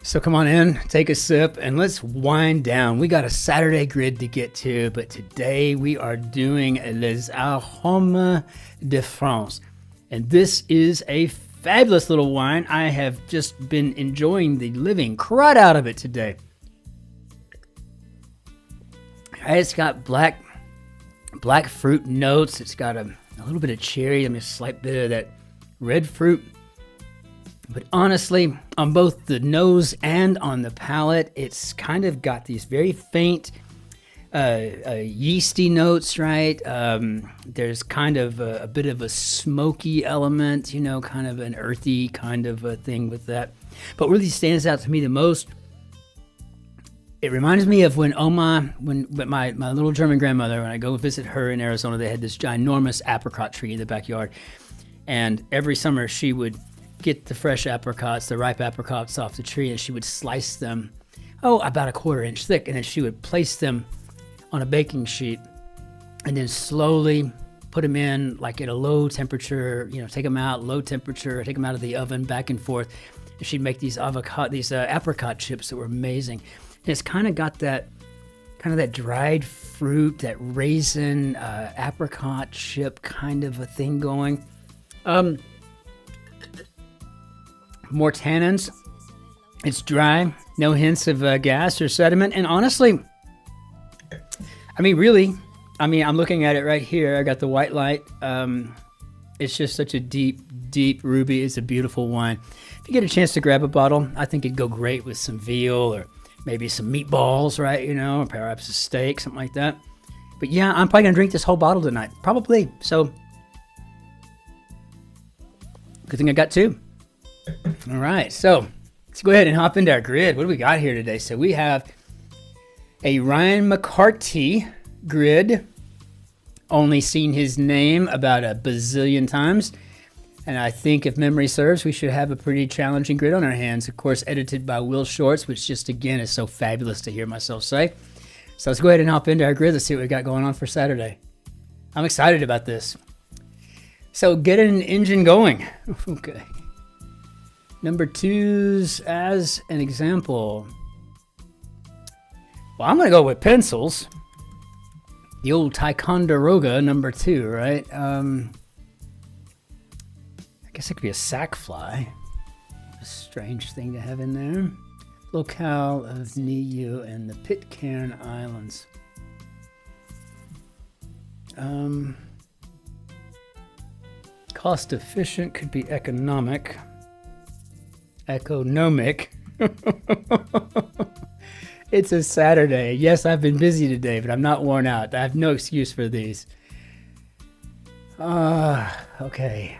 So come on in, take a sip, and let's wind down. We got a Saturday grid to get to, but today we are doing Les Arômes de France. And this is a fabulous little wine. I have just been enjoying the living crud out of it today. It's got black fruit notes. It's got a little bit of cherry, a slight bit of that red fruit. But honestly, on both the nose and on the palate, it's kind of got these very faint yeasty notes, right? There's kind of a bit of a smoky element, kind of an earthy kind of a thing with that. But what really stands out to me the most, it reminds me of when my little German grandmother, when I go visit her in Arizona, they had this ginormous apricot tree in the backyard. And every summer she would get the fresh apricots, the ripe apricots off the tree, and she would slice them, about a 1/4 inch thick, and then she would place them on a baking sheet and then slowly put them in like at a low temperature, take them out, low temperature, take them out of the oven, back and forth. And she'd make these apricot chips that were amazing. And it's kind of got that dried fruit, that raisin, apricot chip kind of a thing going. More tannins. It's dry, no hints of gas or sediment. And honestly, I'm looking at it right here. I got the white light. It's just such a deep ruby. It's a beautiful wine. If you get a chance to grab a bottle, I think it'd go great with some veal or maybe some meatballs, right? Or perhaps a steak, something like that. But yeah, I'm probably gonna drink this whole bottle tonight. Probably. So, good thing I got two. All right, so let's go ahead and hop into our grid. What do we got here today? So we have a Ryan McCarty grid. Only seen his name about a bazillion times. And I think if memory serves, we should have a pretty challenging grid on our hands. Of course, edited by Will Shorts, which just, again, is so fabulous to hear myself say. So let's go ahead and hop into our grid. Let's see what we got going on for Saturday. I'm excited about this. So get an engine going. Okay. Number 2s as an example. Well, I'm going to go with pencils. The old Ticonderoga, number 2, right? I guess it could be a sackfly. A strange thing to have in there. Locale of Niue and the Pitcairn Islands. Cost efficient could be economic. Economic. It's a Saturday. Yes, I've been busy today, but I'm not worn out. I have no excuse for these. Okay.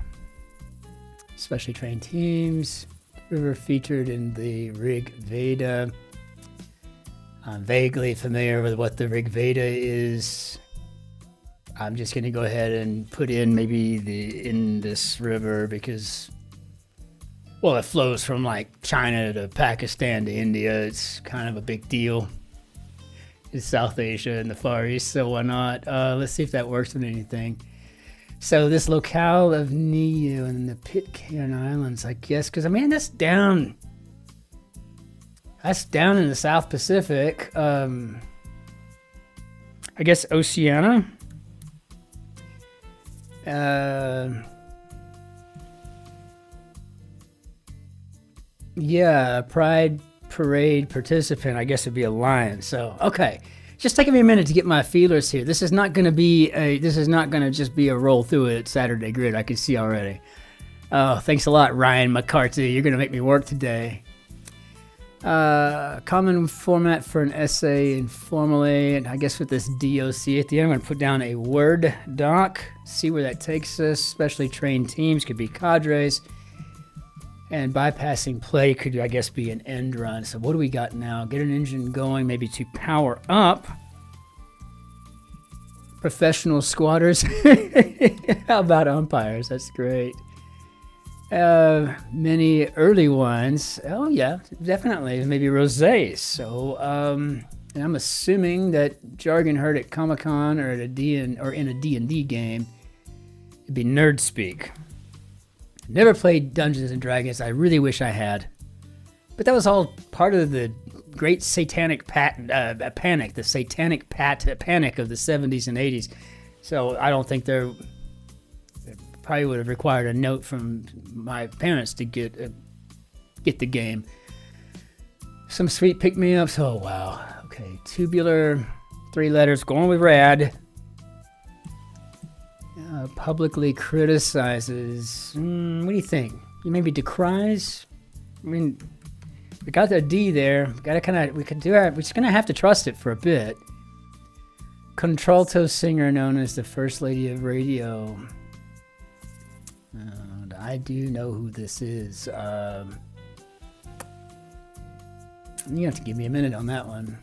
Specially trained teams. River featured in the Rig Veda. I'm vaguely familiar with what the Rig Veda is. I'm just going to go ahead and put in maybe the Indus River because, well, it flows from like China to Pakistan to India. It's kind of a big deal. It's South Asia and the Far East, so why not? Let's see if that works with anything. So this locale of Niue and the Pitcairn Islands, I guess, because that's down in the South Pacific. I guess Oceania. Yeah, Pride Parade participant, I guess it'd be a lion. So, okay. Just taking me a minute to get my feelers here. This is not going to just be a roll through it Saturday grid. I can see already. Oh, thanks a lot, Ryan McCarty. You're going to make me work today. Common format for an essay informally, and I guess with this DOC at the end, I'm going to put down a Word doc, see where that takes us. Specially trained teams could be cadres, and bypassing play could, I guess, be an end run. So what do we got now? Get an engine going, maybe to power up. Professional squatters. How about umpires? That's great. Many early ones. Oh yeah, definitely. Maybe rosés. So, and I'm assuming that jargon heard at Comic-Con or at in a D&D game, it'd be nerd speak. Never played Dungeons and Dragons. I really wish I had. But that was all part of the great satanic panic, the satanic panic of the 70s and 80s. So I don't think there probably would have required a note from my parents to get the game. Some sweet pick-me-ups. Oh, wow. Okay, tubular, 3 letters, going with rad. Publicly criticizes. What do you think? You maybe decries? I mean, we got the D there. We could do that. We're just gonna have to trust it for a bit. Contralto singer known as the First Lady of Radio. I do know who this is. You have to give me a minute on that one.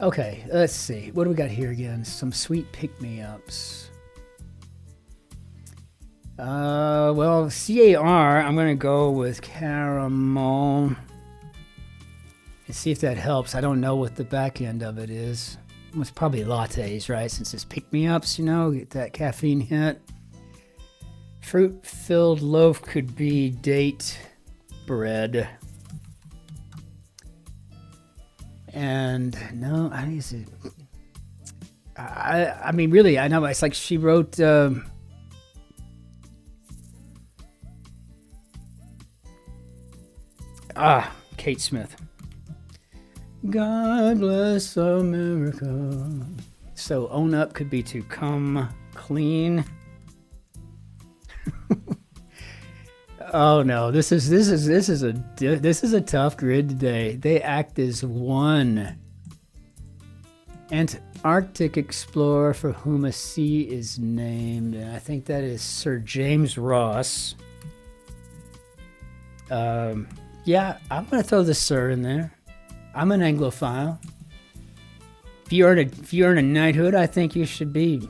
Okay, let's see. What do we got here again? Some sweet pick-me-ups. Well, CAR, I'm going to go with caramel. And see if that helps. I don't know what the back end of it is. It's probably lattes, right? Since it's pick-me-ups, you know, get that caffeine hit. Fruit-filled loaf could be date bread. And no, I mean, really, I know it's like she wrote. Kate Smith. God bless America. So own up could be to come clean. Oh no, this is a tough grid today. They act as one. Antarctic explorer for whom a sea is named, and I think that is Sir James Ross. Yeah, I'm gonna throw the Sir in there. I'm an Anglophile. If you earn a knighthood, I think you should be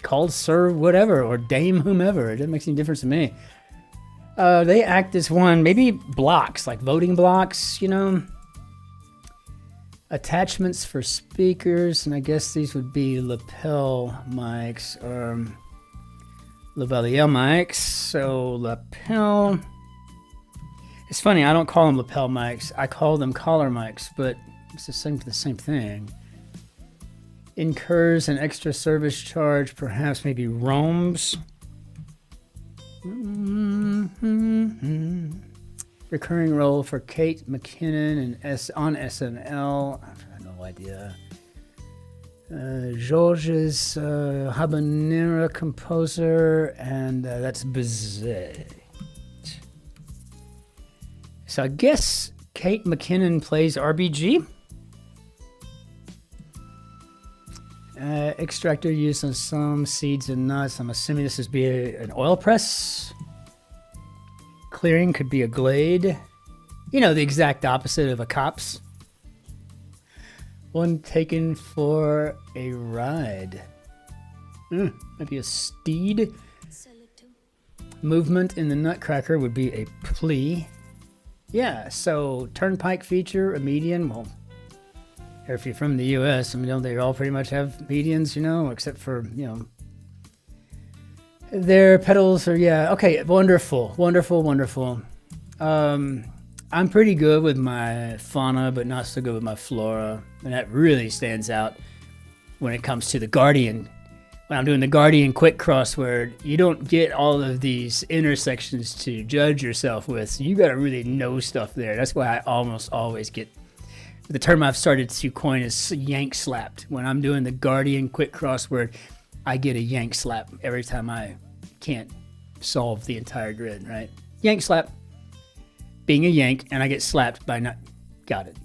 called Sir whatever or Dame whomever. It doesn't make any difference to me. They act as one. Maybe blocks, like voting blocks, you know. Attachments for speakers, and I guess these would be lapel mics or lavalier mics. So lapel. It's funny, I don't call them lapel mics. I call them collar mics, but it's the same thing. Incurs an extra service charge, perhaps maybe roams. Recurring role for Kate McKinnon and on SNL. I have no idea. Georges habanera composer, and that's Bizet. So I guess Kate McKinnon plays RBG. Extractor used on some seeds and nuts. I'm assuming this is an oil press. Clearing could be a glade. You know, the exact opposite of a copse. One taken for a ride. Maybe a steed. Movement in the Nutcracker would be a plea. Yeah, so turnpike feature, a median. Well, if you're from the U.S., I mean, don't they all pretty much have medians, you know, except for, you know, their pedals are, yeah. Okay, wonderful. I'm pretty good with my fauna, but not so good with my flora. And that really stands out when it comes to the Guardian. When I'm doing the Guardian quick crossword, you don't get all of these intersections to judge yourself with. So you got to really know stuff there. That's why I almost always get, the term I've started to coin is yank slapped. When I'm doing the Guardian quick crossword, I get a yank slap every time I can't solve the entire grid, right? Yank slap. Being a yank, and I get slapped by not... Got it.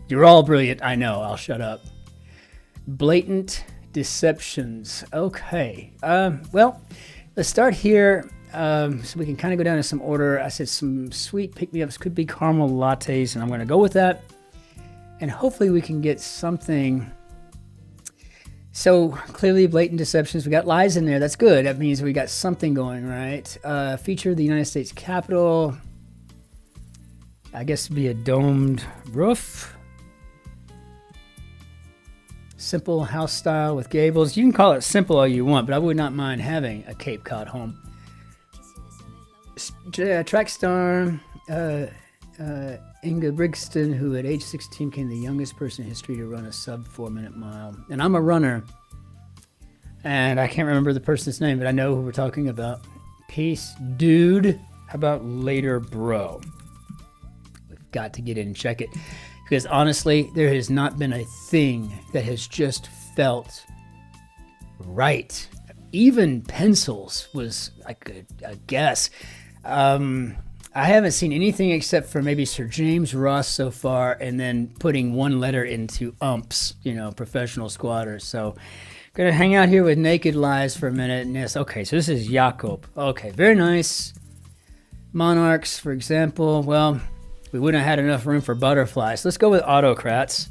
You're all brilliant. I know. I'll shut up. Blatant deceptions. Okay. Well, let's start here so we can kind of go down in some order. I said some sweet pick-me-ups could be caramel lattes, and I'm going to go with that. And hopefully we can get something... So clearly blatant deceptions. We got lies in there. That's good. That means we got something going, right? Feature of the United States Capitol. I guess it'd be a domed roof. Simple house style with gables. You can call it simple all you want, but I would not mind having a Cape Cod home. track star Inga Brixton, who at age 16 became the youngest person in history to run a sub 4-minute mile. And I'm a runner, and I can't remember the person's name, but I know who we're talking about. Peace, dude. How about later, bro? We've got to get in and check it, because honestly, there has not been a thing that has just felt right. Even pencils was like a guess. I haven't seen anything except for maybe Sir James Ross so far, and then putting one letter into umps, professional squatters. So gonna hang out here with Naked Lies for a minute. And yes, okay, so this is Jakob. Okay, very nice. Monarchs, for example. Well, we wouldn't have had enough room for butterflies. Let's go with autocrats.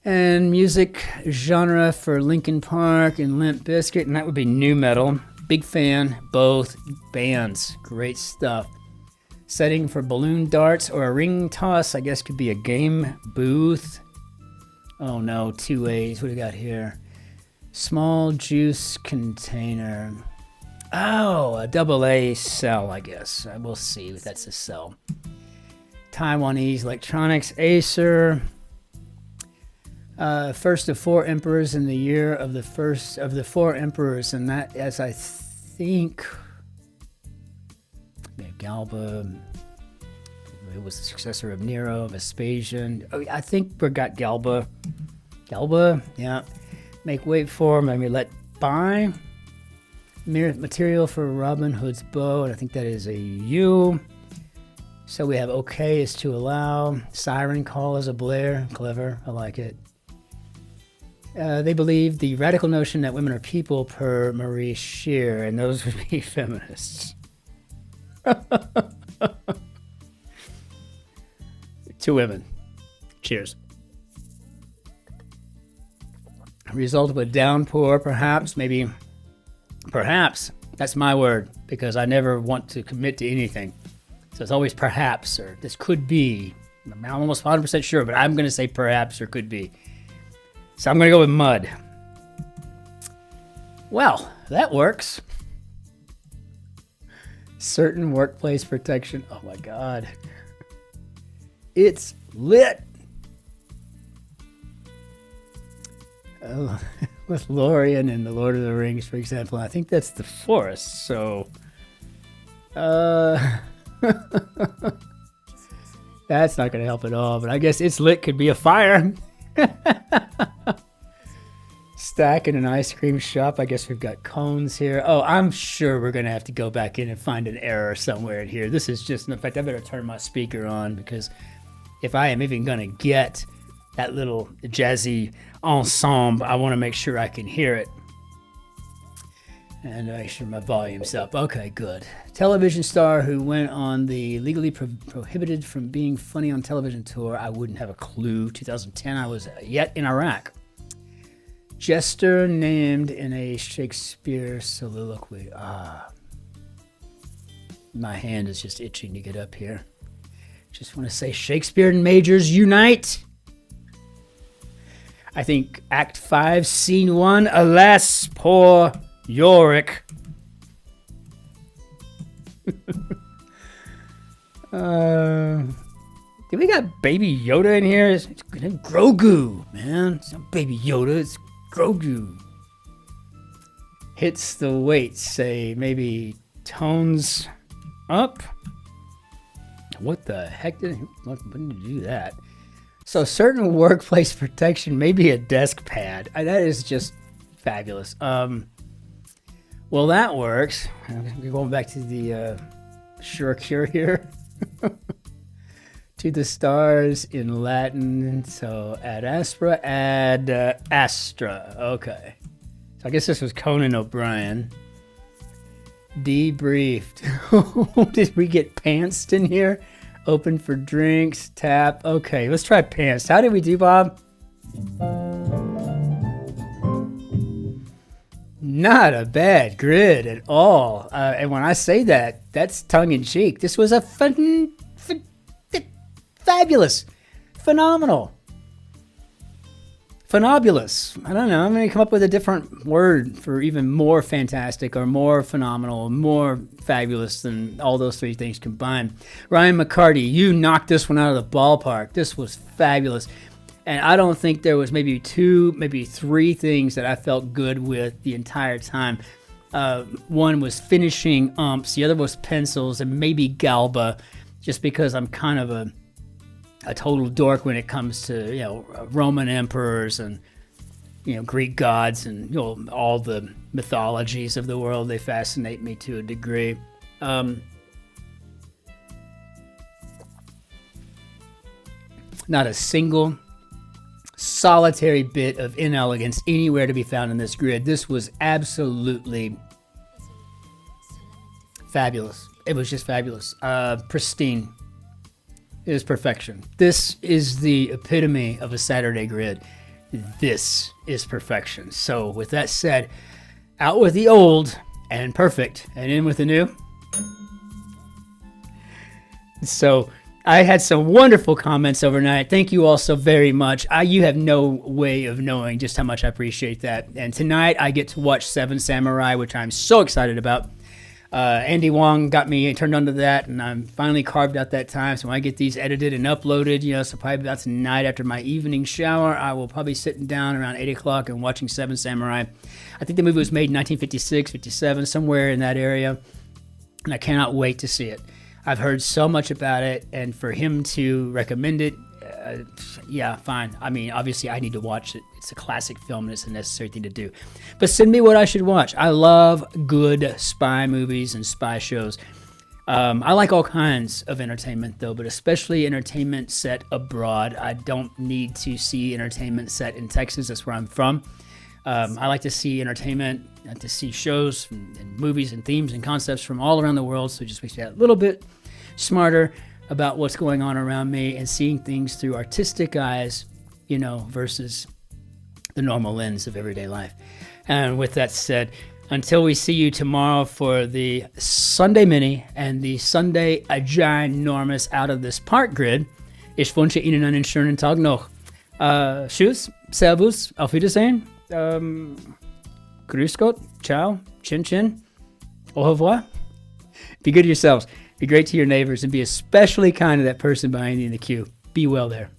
And music genre for Linkin Park and Limp Bizkit, and that would be nu metal. Big fan, both bands. Great stuff. Setting for balloon darts or a ring toss, I guess could be a game booth. Oh no, 2 A's. What do we got here? Small juice container. Oh, a AA cell, I guess. We'll see if that's a cell. Taiwanese electronics, Acer. First of 4 emperors in the year of the first of the 4 emperors, and that, as I think, Galba, it was the successor of Nero, Vespasian. Oh, I think we got Galba. Galba, yeah. Make wait for, maybe let buy. Material for Robin Hood's bow, and I think that is a U. So we have okay is to allow. Siren call is a Blair. Clever, I like it. They believe the radical notion that women are people per Marie Scheer, and those would be feminists. 2 women. Cheers. Result of a downpour, perhaps, maybe. Perhaps. That's my word, because I never want to commit to anything. So it's always perhaps, or this could be. I'm almost 100% sure, but I'm going to say perhaps or could be. So I'm going to go with mud. Well, that works. Certain workplace protection. Oh my God. It's lit. With Lorien in The Lord of the Rings, for example. I think that's the forest, so... That's not going to help at all, but I guess it's lit could be a fire. Stack in an ice cream shop. I guess we've got cones here. Oh, I'm sure we're going to have to go back in and find an error somewhere in here. This is just, in fact, I better turn my speaker on, because if I am even going to get that little jazzy ensemble, I want to make sure I can hear it. And make sure my volume's up. Okay, good. Television star who went on the legally prohibited from being funny on television tour. I wouldn't have a clue. 2010, I was yet in Iraq. Jester named in a Shakespeare soliloquy. My hand is just itching to get up here. Just want to say Shakespeare and Majors unite. I think Act 5, Scene 1. Alas, poor Yorick. Do we got Baby Yoda in here? It's Grogu, man. It's not Baby Yoda, it's Grogu. Hits the weight, say maybe tones up. What the heck when did you do that? So certain workplace protection, maybe a desk pad. That is just fabulous. Well, that works. We're going back to the sure cure here. To the stars in Latin. So ad astra, ad astra. Okay. So I guess this was Conan O'Brien. Debriefed. Did we get pantsed in here? Open for drinks, tap. Okay, let's try pantsed. How did we do, Bob? Not a bad grid at all. And when I say that, that's tongue-in-cheek. This was a fabulous, phenomenal, Phenomenous. I don't know. I'm going to come up with a different word for even more fantastic or more phenomenal, or more fabulous than all those three things combined. Ryan McCarty, you knocked this one out of the ballpark. This was fabulous. And I don't think there was maybe two, maybe three things that I felt good with the entire time. One was finishing umps. The other was pencils and maybe Galba, just because I'm kind of a total dork when it comes to, Roman emperors and, Greek gods and, all the mythologies of the world. They fascinate me to a degree. Not a single solitary bit of inelegance anywhere to be found in this grid. This was absolutely fabulous. It was just fabulous. Pristine. It is perfection. This is the epitome of a Saturday grid. This is perfection. So with that said, out with the old and perfect, and in with the new. So I had some wonderful comments overnight. Thank you all so very much. You have no way of knowing just how much I appreciate that. And tonight I get to watch Seven Samurai, which I'm so excited about. Andy Wong got me turned on to that, and I'm finally carved out that time. So when I get these edited and uploaded, so probably about tonight after my evening shower, I will probably sitting down around 8 o'clock and watching Seven Samurai. I think the movie was made in 1956, 57, somewhere in that area, and I cannot wait to see it. I've heard so much about it, and for him to recommend it, yeah, fine. I mean, obviously I need to watch it. It's a classic film and it's a necessary thing to do. But send me what I should watch. I love good spy movies and spy shows. I like all kinds of entertainment though, but especially entertainment set abroad. I don't need to see entertainment set in Texas. That's where I'm from. I like to see entertainment, to see shows and movies and themes and concepts from all around the world. So it just makes me a little bit smarter about what's going on around me and seeing things through artistic eyes, versus the normal lens of everyday life. And with that said, until we see you tomorrow for the Sunday Mini and the Sunday Ginormous Out of This Park Grid, ich wünsche Ihnen einen schönen Tag noch. Tschüss, Servus, auf Wiedersehen, Grüß Gott, ciao, Cin-Cin, au revoir. Be good to yourselves. Be great to your neighbors, and be especially kind to that person behind you in the queue. Be well there.